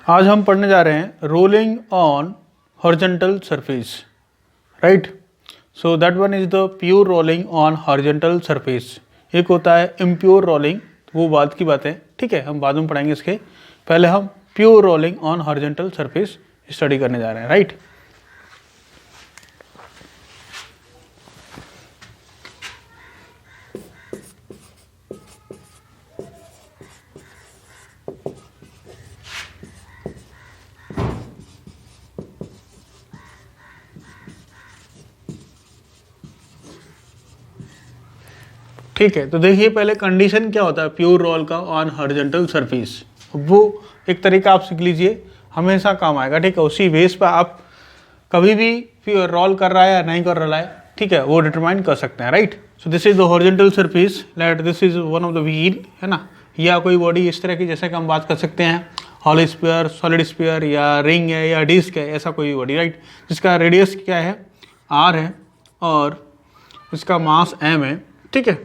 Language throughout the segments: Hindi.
आज हम पढ़ने जा रहे हैं rolling on horizontal surface, right. So that one is the pure rolling on horizontal surface. एक होता है इम्प्योर रोलिंग, वो बाद की बात है, ठीक है, हम बाद में पढ़ेंगे इसके। पहले हम pure rolling on horizontal surface study करने जा रहे हैं, राइट। ठीक है, तो देखिए पहले कंडीशन क्या होता है प्योर रोल का ऑन हॉरिजॉन्टल सरफेस। वो एक तरीका आप सीख लीजिए, हमेशा काम आएगा, ठीक है। उसी बेस पर आप कभी भी प्योर रोल कर रहा है या नहीं कर रहा है, ठीक है, वो डिटरमाइन कर सकते हैं, right. So this is the horizontal surface, let this is one of the wheel, है ना, या कोई बॉडी इस तरह की, जैसे कि हम बात कर सकते हैं हॉलो स्फीयर, सॉलिड स्फीयर, या रिंग है, या डिस्क है, ऐसा कोई बॉडी, राइट, जिसका रेडियस क्या है r है और इसका मास m है, ठीक है।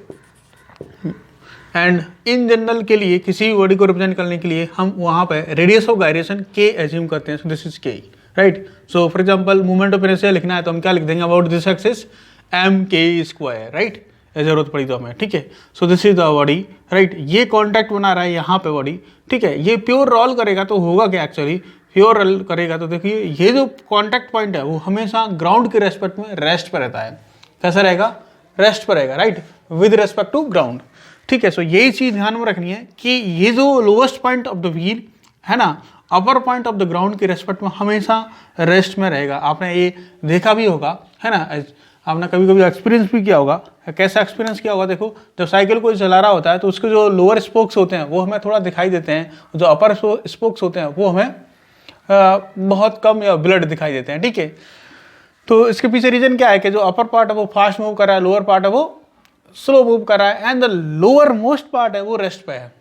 एंड इन जनरल के लिए किसी भी बॉडी को रिप्रेजेंट करने के लिए हम वहाँ पे radius of gyration k assume करते हैं। So this is k, right. So for example movement of inertia लिखना है तो हम क्या लिख देंगे about this axis mk², right, जरूरत पड़ी तो हमें, ठीक है। सो this is the body, right. ये कॉन्टैक्ट बना रहा है यहाँ पे बॉडी, ठीक है। ये प्योर रोल करेगा तो होगा क्या, एक्चुअली प्योर रोल करेगा तो देखिए ये जो कॉन्टैक्ट पॉइंट है वो हमेशा ग्राउंड के रेस्पेक्ट में रेस्ट पर रहता है। कैसा रहेगा, रेस्ट पर रहेगा, right, with respect to ground, ठीक है। सो यही चीज ध्यान में रखनी है कि ये जो lowest point of the wheel है ना, अपर पॉइंट ऑफ द ग्राउंड के रेस्पेक्ट में हमेशा रेस्ट में रहेगा। आपने ये देखा भी होगा, है ना, आपने कभी कभी एक्सपीरियंस भी किया होगा। कैसा एक्सपीरियंस किया होगा, देखो जब साइकिल कोई चला रहा होता है तो उसके जो लोअर स्पोक्स होते हैं वो हमें थोड़ा दिखाई देते हैं, जो अपर स्पोक्स होते हैं वो हमें बहुत कम या ब्लड दिखाई देते हैं, ठीक है। तो इसके पीछे रीजन क्या है कि जो अपर पार्ट है वो फास्ट मूव कर रहा है, लोअर पार्ट है वो स्लो मूव कर रहा है, and the lower most part है वो रेस्ट पे है,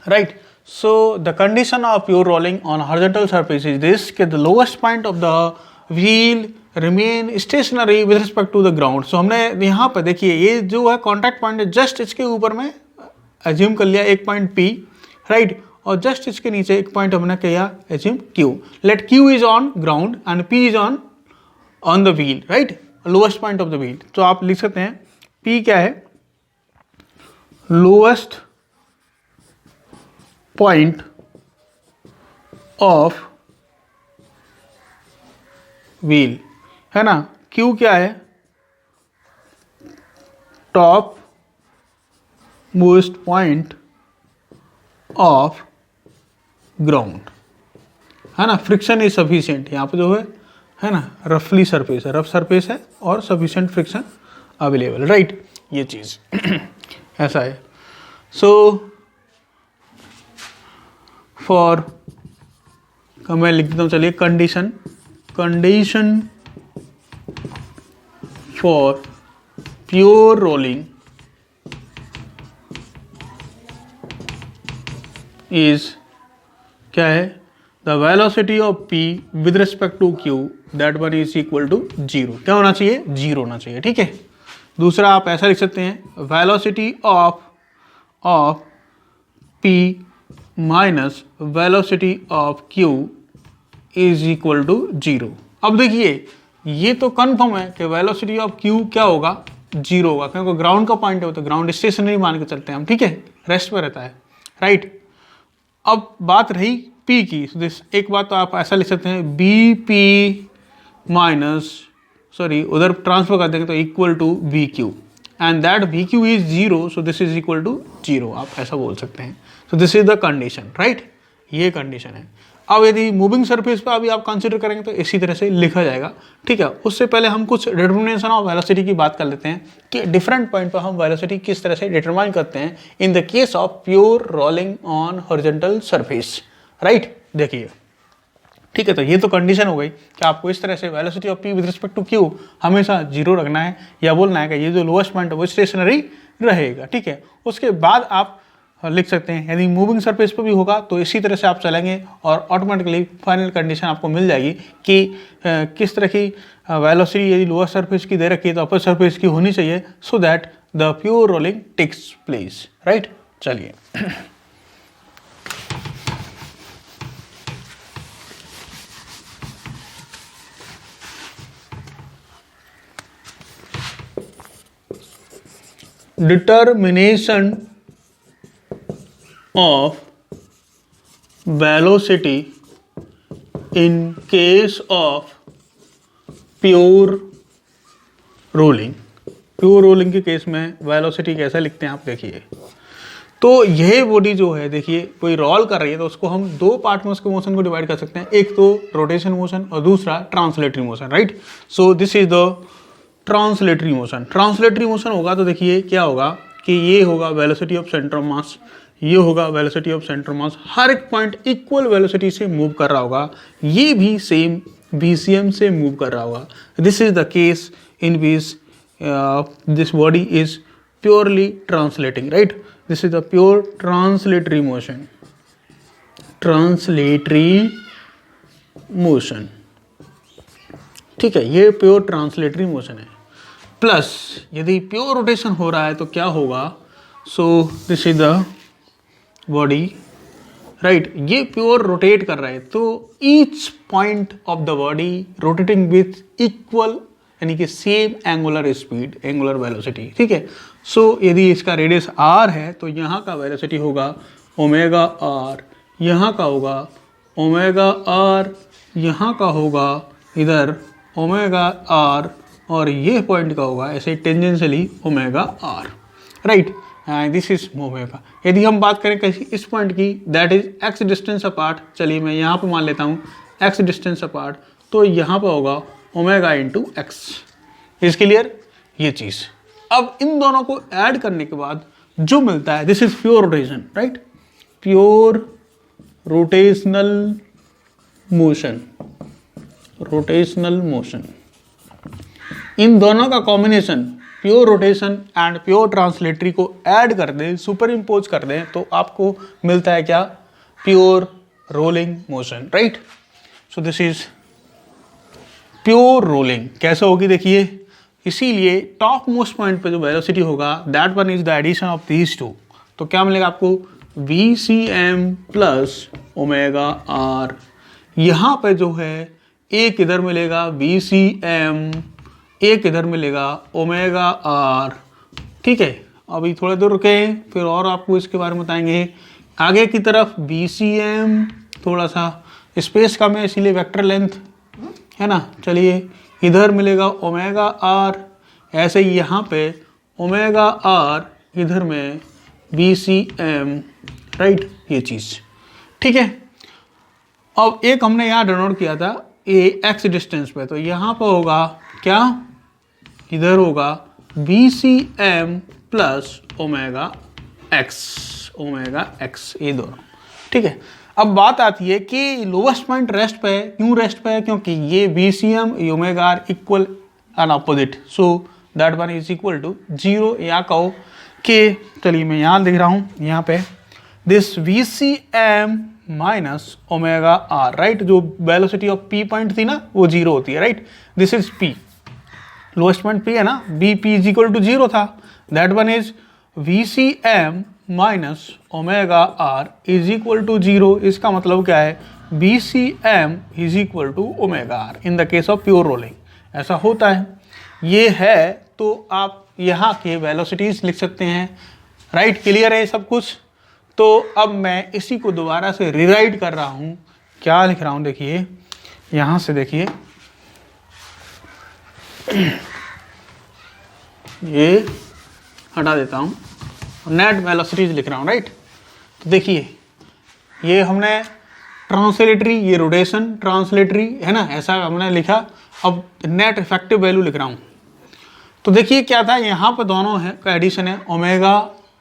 right. So the condition of pure rolling on horizontal surface is this कि the lowest point of the wheel remain stationary with respect to the ground. So हमने यहाँ पे देखिए ये जो है कॉन्टैक्ट पॉइंट है जस्ट इसके ऊपर में एज्यूम कर लिया एक पॉइंट P, राइट, और जस्ट इसके नीचे एक पॉइंट हमने किया assume Q। Let Q is on ground and P is on the wheel, right, lowest point of the wheel. तो आप लिख सकते हैं P क्या है, लोएस्ट पॉइंट ऑफ व्हील, है ना। Q क्या है, top most point of ground, है ना। फ्रिक्शन इज सफिशिएंट, यहाँ पे जो है ना, रफली सरफेस है, रफ सरफेस है और सफिशिएंट फ्रिक्शन अवेलेबल, राइट, ये चीज ऐसा है। सो फॉर मैं लिख देता हूँ, चलिए condition for pure rolling is क्या है, the velocity of P with respect to Q that one is equal to 0। क्या होना चाहिए, 0 होना चाहिए, ठीक है। दूसरा आप ऐसा लिख सकते हैं velocity of P minus velocity of Q is equal to 0। अब देखिए ये तो कन्फर्म है कि वेलोसिटी ऑफ Q क्या होगा, 0 होगा, क्योंकि ग्राउंड का पॉइंट है तो ग्राउंड स्टेशनरी मान के चलते हैं हम, ठीक है, रेस्ट पे रहता है, राइट। अब बात रही P की, एक बात तो आप ऐसा लिख सकते हैं BP माइनस, सॉरी उधर ट्रांसफर कर देंगे तो equal to VQ and that VQ is 0, so this is equal to 0, आप ऐसा बोल सकते हैं। So this is the condition, right, ये कंडीशन है। अब यदि मूविंग सरफेस पर अभी आप कंसीडर करेंगे तो इसी तरह से लिखा जाएगा, ठीक है। उससे पहले हम कुछ डिटरमिनेशन ऑफ वेलोसिटी की बात कर लेते हैं कि डिफरेंट पॉइंट पर हम वेलोसिटी किस तरह से डिटरमाइन करते हैं इन the case of pure rolling on horizontal surface, right. देखिए, ठीक है, तो ये तो कंडीशन हो गई कि आपको इस तरह से velocity of P with respect to Q हमेशा 0 रखना है, या बोलना है कि ये जो लोएस्ट पॉइंट है वो स्टेशनरी रहेगा, ठीक है। उसके बाद आप लिख सकते हैं यदि मूविंग सरफेस पे भी होगा तो इसी तरह से आप चलेंगे और ऑटोमेटिकली फाइनल कंडीशन आपको मिल जाएगी कि किस तरह की वेलोसिटी यदि लोअर सरफेस की दे रखी है तो अपर सरफेस की होनी चाहिए, so that the pure rolling takes place, right. चलिए determination of velocity in case of pure rolling. Pure rolling के केस में वेलोसिटी कैसे लिखते हैं आप देखिए। तो यह बॉडी जो है देखिए कोई रोल कर रही है तो उसको हम दो पार्ट में उसके मोशन को डिवाइड कर सकते हैं, एक तो रोटेशन मोशन और दूसरा translatory motion, right. So this is the translatory motion. Translatory motion होगा तो देखिए क्या होगा कि ये होगा velocity of centre of mass, ये होगा वेलोसिटी ऑफ सेंटर मास, हर एक पॉइंट इक्वल वेलोसिटी से मूव कर रहा होगा, ये भी सेम VCM से मूव कर रहा होगा। This is the case in which this body is purely translating, right. This is the pure translatory motion, translatory motion, ठीक है, ये प्योर ट्रांसलेटरी मोशन है। प्लस यदि प्योर रोटेशन हो रहा है तो क्या होगा, सो this is the body, right, ये प्योर रोटेट कर रहा है तो each point of the body rotating with equal यानी कि same angular speed, angular velocity, ठीक है। सो यदि इसका रेडियस r है तो यहाँ का वेलोसिटी होगा ओमेगा r, यहाँ का होगा ओमेगा r, यहाँ का होगा इधर ओमेगा r और ये पॉइंट का होगा ऐसे tangentially omega r, right. This is omega. यदि हम बात करें किसी इस पॉइंट की that is x distance apart, चलिए मैं यहाँ पे मान लेता हूँ x डिस्टेंस अपार्ट, तो यहाँ पे होगा omega into x. Is clear ये चीज़। अब इन दोनों को ऐड करने के बाद जो मिलता है this is pure rotation, right, pure rotational motion, rotational motion. इन दोनों का combination pure rotation and pure translatory को ऐड कर दें, सुपर इम्पोज कर दें तो आपको मिलता है क्या, pure rolling motion, right. So this is pure rolling. कैसे होगी देखिए, इसीलिए टॉप मोस्ट पॉइंट पे जो वेलोसिटी होगा that one is the addition of these two, तो क्या मिलेगा आपको VCM प्लस ओमेगा R। यहाँ पे जो है एक इधर मिलेगा VCM, एक इधर मिलेगा ओमेगा R, ठीक है। अभी थोड़ा दूर रुके फिर और आपको इसके बारे में बताएंगे। आगे की तरफ VCM, थोड़ा सा स्पेस कम है इसीलिए वेक्टर लेंथ है ना, चलिए इधर मिलेगा ओमेगा R, ऐसे ही यहाँ पे ओमेगा R, इधर में VCM, राइट, ये चीज़, ठीक है। अब एक हमने यहाँ डिनोट किया था ये x डिस्टेंस पे, तो यहाँ पे होगा क्या, इधर होगा VCM प्लस ओमेगा x, ये दोनों, ठीक है। अब बात आती है कि लोवेस्ट पॉइंट रेस्ट पे है, क्यों रेस्ट पे है, क्योंकि ये VCM omega R equal and opposite, so that one is equal to 0, या कहो कि चलिए मैं यहाँ लिख रहा हूँ यहाँ पे this VCM minus omega R, right, जो वेलोसिटी ऑफ P पॉइंट थी ना वो 0 होती है, right. This is P, lowest point P है ना, BP इज इक्वल टू 0 था, that one is VCM minus omega R is equal to 0। इसका मतलब क्या है, VCM is equal to omega R in the case of pure rolling, ऐसा होता है। ये है तो आप यहाँ के वेलोसिटीज लिख सकते हैं, राइट, क्लियर है सब कुछ। तो अब मैं इसी को दोबारा से रीराइट कर रहा हूँ, क्या लिख रहा हूँ देखिए, यहाँ से देखिए ये हटा देता हूँ, नेट वेलोसिटीज लिख रहा हूँ, राइट। तो देखिए ये हमने ट्रांसलेटरी, ये रोटेशन ट्रांसलेटरी है ना, ऐसा हमने लिखा। अब नेट इफेक्टिव वैल्यू लिख रहा हूँ, तो देखिए क्या था, यहाँ पर दोनों है का एडिशन है ओमेगा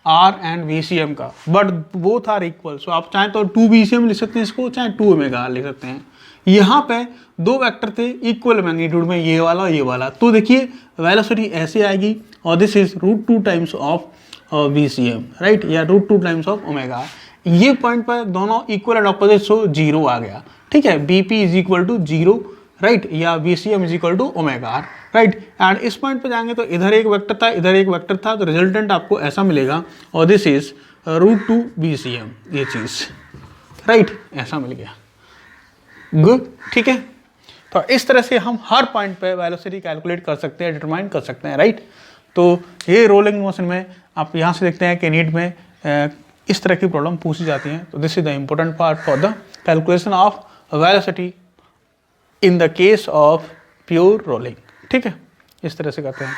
R एंड VCM का, बट बोथ आर इक्वल। सो आप चाहें तो 2 VCM लिख सकते हैं इसको, चाहे 2 ओमेगा R लिख सकते हैं। यहाँ पे दो वेक्टर थे इक्वल मैग्नीट्यूड में, ये वाला ये वाला, तो देखिए वेलोसिटी ऐसे आएगी और this is √2 times of VCM, right, या √2 टाइम्स ऑफ ओमेगा। ये पॉइंट पर दोनों इक्वल एंड ऑपोजिट, सो 0 आ गया, ठीक है। BP is equal to 0, right, या VCM is equal to omega R, right. And इस पॉइंट पे जाएंगे तो इधर एक वेक्टर था, इधर एक वेक्टर था, तो रिजल्टेंट आपको ऐसा मिलेगा और दिस इज √2 VCM, ये चीज़, राइट, ऐसा मिल गया, गुड, ठीक है। तो इस तरह से हम हर पॉइंट पे वेलोसिटी कैलकुलेट कर सकते हैं, डिटरमाइन कर सकते हैं, राइट। तो ये रोलिंग मोशन में आप यहाँ से देखते हैं कि नीट में इस तरह की प्रॉब्लम पूछी जाती हैं। तो this is the important part for the calculation of velocity in the case of pure rolling. ठीक है, इस तरह से करते हैं।